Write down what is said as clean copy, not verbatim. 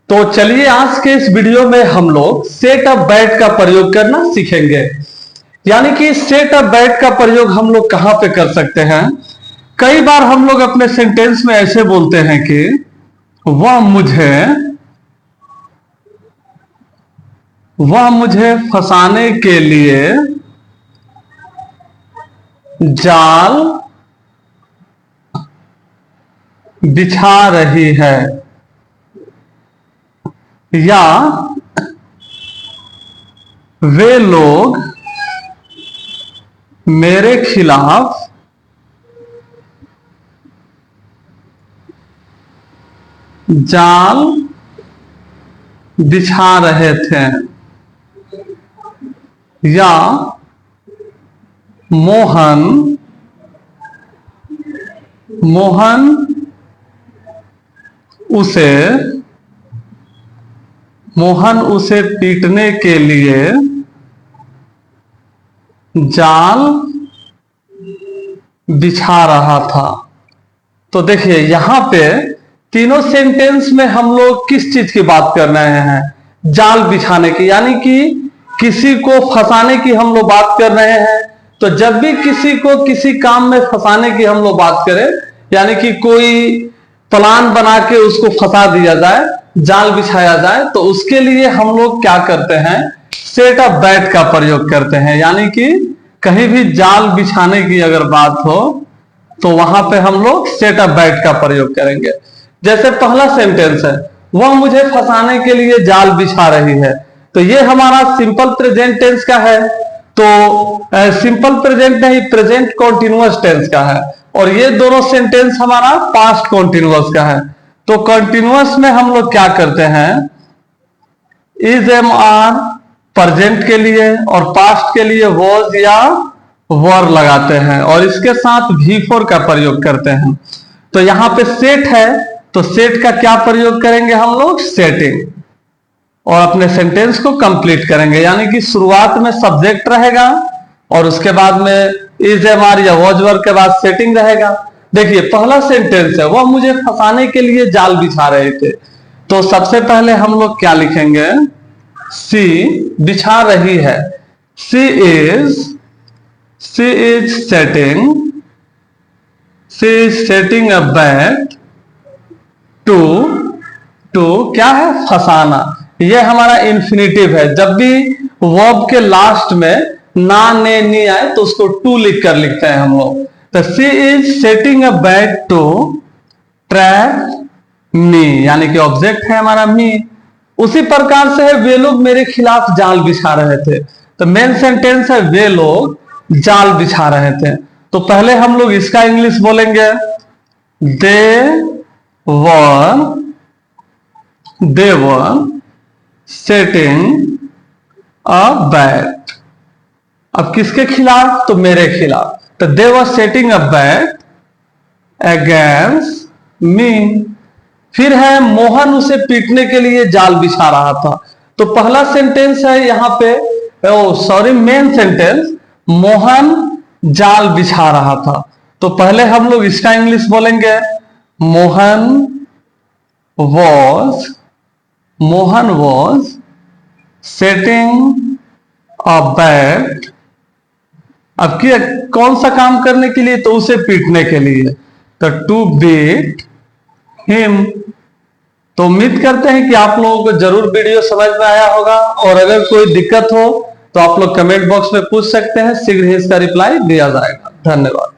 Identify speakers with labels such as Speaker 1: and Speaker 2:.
Speaker 1: तो चलिए आज के इस वीडियो में हम लोग सेट ऑफ बैट का प्रयोग करना सीखेंगे। यानी कि सेट ऑफ बैट का प्रयोग हम लोग कहां पे कर सकते हैं। कई बार हम लोग अपने सेंटेंस में ऐसे बोलते हैं कि वह मुझे फंसाने के लिए जाल बिछा रही है, या वे लोग मेरे खिलाफ जाल बिछा रहे थे, या मोहन उसे पीटने के लिए जाल बिछा रहा था। तो देखिए यहां पे तीनों सेंटेंस में हम लोग किस चीज की बात कर रहे हैं? जाल बिछाने की, यानी कि किसी को फंसाने की हम लोग बात कर रहे हैं। तो जब भी किसी को किसी काम में फंसाने की हम लोग बात करें, यानी कि कोई प्लान बना के उसको फंसा दिया जाए, जाल बिछाया जाए, तो उसके लिए हम लोग क्या करते हैं? सेट ऑफ बैट का प्रयोग करते हैं। यानी कि कहीं भी जाल बिछाने की अगर बात हो तो वहां पे हम लोग सेट ऑफ बैट का प्रयोग करेंगे। जैसे पहला सेंटेंस है, वह मुझे फंसाने के लिए जाल बिछा रही है, तो ये हमारा सिंपल प्रेजेंट टेंस का है। तो सिंपल प्रेजेंट नहीं, प्रेजेंट कॉन्टिन्यूअस टेंस का है। और ये दोनों सेंटेंस हमारा पास्ट कॉन्टिन्यूअस का है। तो कॉन्टिन्यूअस में हम लोग क्या करते हैं? इज एम आर प्रेजेंट के लिए और पास्ट के लिए वॉज या वर लगाते हैं, और इसके साथ V4 का प्रयोग करते हैं। तो यहां पे सेट है, तो सेट का क्या प्रयोग करेंगे हम लोग? सेटिंग, और अपने सेंटेंस को कंप्लीट करेंगे। यानी कि शुरुआत में सब्जेक्ट रहेगा और उसके बाद में इज एम आर या वॉज वर के बाद सेटिंग रहेगा। देखिए पहला सेंटेंस है, वह मुझे फंसाने के लिए जाल बिछा रहे थे। तो सबसे पहले हम लोग क्या लिखेंगे? सी बिछा रही है, she is setting a bait to क्या है? फंसाना। ये हमारा इन्फिनिटिव है। जब भी वर्ब के लास्ट में ना ने नी आए तो उसको टू लिख कर लिखते हैं हम लोग। तो she is setting a bait to trap me, यानी कि ऑब्जेक्ट है हमारा मी। उसी प्रकार से है, वे लोग मेरे खिलाफ जाल बिछा रहे थे। तो मेन सेंटेंस है, वे लोग जाल बिछा रहे थे। तो पहले हम लोग इसका इंग्लिश बोलेंगे, दे वर सेटिंग अ बैट। अब किसके खिलाफ? तो मेरे खिलाफ। तो they were setting a bait against me. फिर है, मोहन उसे पीटने के लिए जाल बिछा रहा था। तो पहला सेंटेंस है यहां पे, मेन सेंटेंस, मोहन जाल बिछा रहा था। तो पहले हम लोग इसका इंग्लिश बोलेंगे, Mohan was setting a bat. अब क्या, कौन सा काम करने के लिए? तो उसे पीटने के लिए। तो टू बीट हिम। तो उम्मीद करते हैं कि आप लोगों को जरूर वीडियो समझ में आया होगा, और अगर कोई दिक्कत हो तो आप लोग कमेंट बॉक्स में पूछ सकते हैं, शीघ्र ही इसका रिप्लाई दिया जाएगा। धन्यवाद।